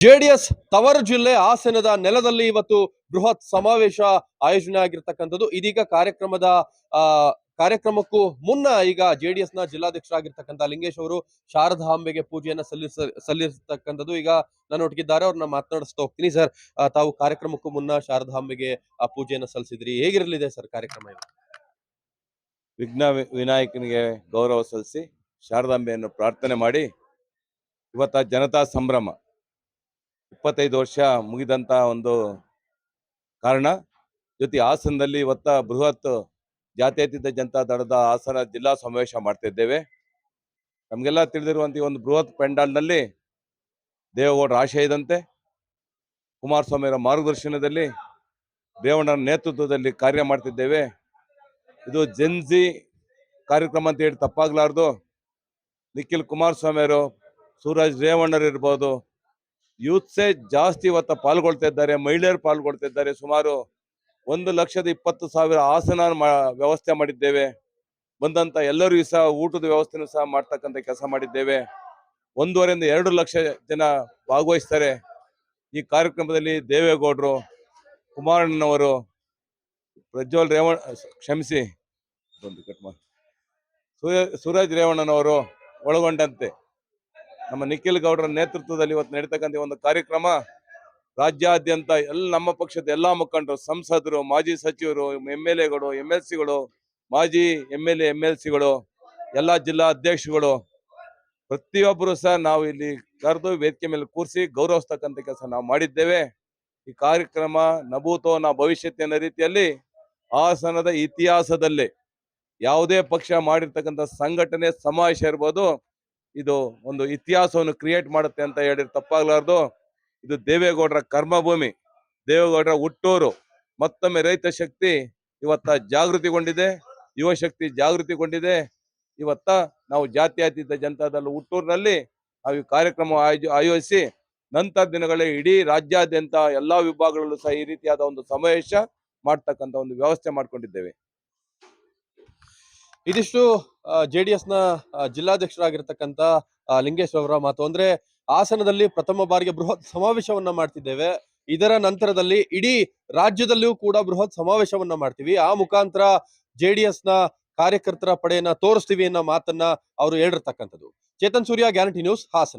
JDS ತವರು ಜಿಲ್ಲೆ ಹಾಸನದ ನೆಲದಲ್ಲಿ ಇವತ್ತು ಬೃಹತ್ ಸಮಾವೇಶ ಆಯೋಜನೆ ಆಗಿರ್ತಕ್ಕಂಥದ್ದು. ಇದೀಗ ಆ ಕಾರ್ಯಕ್ರಮಕ್ಕೂ ಮುನ್ನ ಈಗ ಜೆಡಿಎಸ್ ನ ಜಿಲ್ಲಾಧ್ಯಕ್ಷರಾಗಿರ್ತಕ್ಕಂಥ ಲಿಂಗೇಶ್ ಅವರು ಶಾರದಾಂಬೆಗೆ ಪೂಜೆಯನ್ನ ಸಲ್ಲಿಸತಕ್ಕಂಥದ್ದು. ಈಗ ನಾನು ಒಟ್ಟಿಗಿದ್ದಾರೆ, ಅವ್ರನ್ನ ಮಾತನಾಡಿಸ್ತಾ ಹೋಗ್ತೀನಿ. ಸರ್, ತಾವು ಕಾರ್ಯಕ್ರಮಕ್ಕೂ ಮುನ್ನ ಶಾರದಾಂಬೆಗೆ ಆ ಪೂಜೆಯನ್ನ ಸಲ್ಲಿಸಿದ್ರಿ, ಹೇಗಿರಲಿದೆ ಸರ್ ಕಾರ್ಯಕ್ರಮ? ವಿಘ್ನ ವಿನಾಯಕನಿಗೆ ಗೌರವ ಸಲ್ಲಿಸಿ ಶಾರದಾಂಬೆಯನ್ನು ಪ್ರಾರ್ಥನೆ ಮಾಡಿ ಇವತ್ತ ಜನತಾ ಸಂಭ್ರಮ 25 ವರ್ಷ ಮುಗಿದಂತ ಒಂದು ಕಾರಣ ಜೊತೆ ಹಾಸನದಲ್ಲಿ ಇವತ್ತ ಬೃಹತ್ ಜಾತ್ಯತೀತ ಜನತಾ ದಳದ ಹಾಸನ ಜಿಲ್ಲಾ ಸಮಾವೇಶ ಮಾಡ್ತಾ ಇದ್ದೇವೆ. ನಮಗೆಲ್ಲ ತಿಳಿದಿರುವಂತೆ ಒಂದು ಬೃಹತ್ ಪೆಂಡಾಲ್ನಲ್ಲಿ ದೇವೇಗೌಡರ ಆಶಯ ಇದಂತೆ ಕುಮಾರಸ್ವಾಮಿ ಅವರ ಮಾರ್ಗದರ್ಶನದಲ್ಲಿ ರೇವಣ್ಣನ ನೇತೃತ್ವದಲ್ಲಿ ಕಾರ್ಯ ಮಾಡ್ತಿದ್ದೇವೆ. ಇದು ಜೆನ್ಜಿ ಕಾರ್ಯಕ್ರಮ ಅಂತ ಹೇಳಿ ತಪ್ಪಾಗಲಾರ್ದು. ನಿಖಿಲ್ ಕುಮಾರಸ್ವಾಮಿ ಅವರು, ಸೂರಜ್ ರೇವಣ್ಣರು ಇರ್ಬೋದು, ಯೂತ್ಸೇ ಜಾಸ್ತಿ ಇವತ್ತು ಪಾಲ್ಗೊಳ್ತಾ ಇದ್ದಾರೆ, ಮಹಿಳೆಯರು ಪಾಲ್ಗೊಳ್ತಾ ಇದ್ದಾರೆ. ಸುಮಾರು 1,20,000 ಆಸನ ವ್ಯವಸ್ಥೆ ಮಾಡಿದ್ದೇವೆ. ಬಂದಂತ ಎಲ್ಲರಿಗೂ ಸಹ ಊಟದ ವ್ಯವಸ್ಥೆನೂ ಸಹ ಮಾಡ್ತಕ್ಕಂಥ ಕೆಲಸ ಮಾಡಿದ್ದೇವೆ. 1.5 ಇಂದ 2 ಲಕ್ಷ ಜನ ಭಾಗವಹಿಸ್ತಾರೆ ಈ ಕಾರ್ಯಕ್ರಮದಲ್ಲಿ. ದೇವೇಗೌಡರು, ಕುಮಾರಣ್ಣನವರು, ಪ್ರಜ್ವಲ್ ಕ್ಷಮಿಸಿ ಸೂರಜ್ ರೇವಣ್ಣನವರು ಒಳಗೊಂಡಂತೆ ನಮ್ಮ ನಿಖಿಲ್ ಗೌಡರ ನೇತೃತ್ವದಲ್ಲಿ ಇವತ್ತು ನಡೀತಕ್ಕಂಥ ಒಂದು ಕಾರ್ಯಕ್ರಮ ರಾಜ್ಯಾದ್ಯಂತ ನಮ್ಮ ಪಕ್ಷದ ಎಲ್ಲಾ ಮುಖಂಡರು, ಸಂಸದರು, ಮಾಜಿ ಸಚಿವರು, MLAಗಳು, MLCಗಳು, ಮಾಜಿ MLA MLCಗಳು, ಎಲ್ಲಾ ಜಿಲ್ಲಾ ಅಧ್ಯಕ್ಷಗಳು, ಪ್ರತಿಯೊಬ್ಬರು ಸಹ ನಾವು ಇಲ್ಲಿ ಕರೆದು ವೇದಿಕೆ ಮೇಲೆ ಕೂರಿಸಿ ಗೌರವಿಸ್ತಕ್ಕಂಥ ಕೆಲಸ ನಾವು ಮಾಡಿದ್ದೇವೆ. ಈ ಕಾರ್ಯಕ್ರಮ ನಭೂತೋ ನ ಭವಿಷ್ಯತ್ ಅನ್ನೋ ರೀತಿಯಲ್ಲಿ ಹಾಸನದ ಇತಿಹಾಸದಲ್ಲೇ ಯಾವುದೇ ಪಕ್ಷ ಮಾಡಿರ್ತಕ್ಕಂಥ ಸಂಘಟನೆ ಸಮಾವೇಶ ಇರ್ಬೋದು, ಇದು ಒಂದು ಇತಿಹಾಸವನ್ನು ಕ್ರಿಯೇಟ್ ಮಾಡುತ್ತೆ ಅಂತ ಹೇಳಿದ್ರೆ ತಪ್ಪಾಗಲಾರ್ದು. ಇದು ದೇವೇಗೌಡರ ಕರ್ಮಭೂಮಿ, ದೇವೇಗೌಡರ ಹುಟ್ಟೂರು. ಮತ್ತೊಮ್ಮೆ ರೈತ ಶಕ್ತಿ ಇವತ್ತ ಜಾಗೃತಿಗೊಂಡಿದೆ, ಯುವ ಶಕ್ತಿ ಜಾಗೃತಿಗೊಂಡಿದೆ. ಇವತ್ತ ನಾವು ಜಾತ್ಯತೀತ ಜನತಾದಳ ಹುಟ್ಟೂರಿನಲ್ಲಿ ನಾವು ಈ ಕಾರ್ಯಕ್ರಮ ಆಯೋಜಿಸಿ ನಂತರ ದಿನಗಳೇ ಇಡೀ ರಾಜ್ಯಾದ್ಯಂತ ಎಲ್ಲಾ ವಿಭಾಗಗಳಲ್ಲೂ ಸಹ ಈ ರೀತಿಯಾದ ಒಂದು ಸಮಾವೇಶ ಮಾಡ್ತಕ್ಕಂಥ ಒಂದು ವ್ಯವಸ್ಥೆ ಮಾಡ್ಕೊಂಡಿದ್ದೇವೆ. ಇದಿಷ್ಟು ಜೆಡಿಎಸ್ ನ ಜಿಲ್ಲಾಧ್ಯಕ್ಷರಾಗಿರ್ತಕ್ಕಂಥ ಲಿಂಗೇಶ್ ಅವರ ಮಾತು. ಅಂದ್ರೆ ಹಾಸನದಲ್ಲಿ ಪ್ರಥಮ ಬಾರಿಗೆ ಬೃಹತ್ ಸಮಾವೇಶವನ್ನ ಮಾಡ್ತಿದ್ದೇವೆ. ಇದರ ನಂತರದಲ್ಲಿ ಇಡೀ ರಾಜ್ಯದಲ್ಲಿಯೂ ಕೂಡ ಬೃಹತ್ ಸಮಾವೇಶವನ್ನ ಮಾಡ್ತೀವಿ. ಆ ಮುಖಾಂತರ ಜೆಡಿಎಸ್ ನ ಕಾರ್ಯಕರ್ತರ ಪಡೆಯನ್ನ ತೋರಿಸ್ತೀವಿ ಅನ್ನೋ ಮಾತನ್ನ ಅವರು ಹೇಳಿರ್ತಕ್ಕಂಥದ್ದು. ಚೇತನ್ ಸೂರ್ಯ, ಗ್ಯಾರಂಟಿ ನ್ಯೂಸ್, ಹಾಸನ.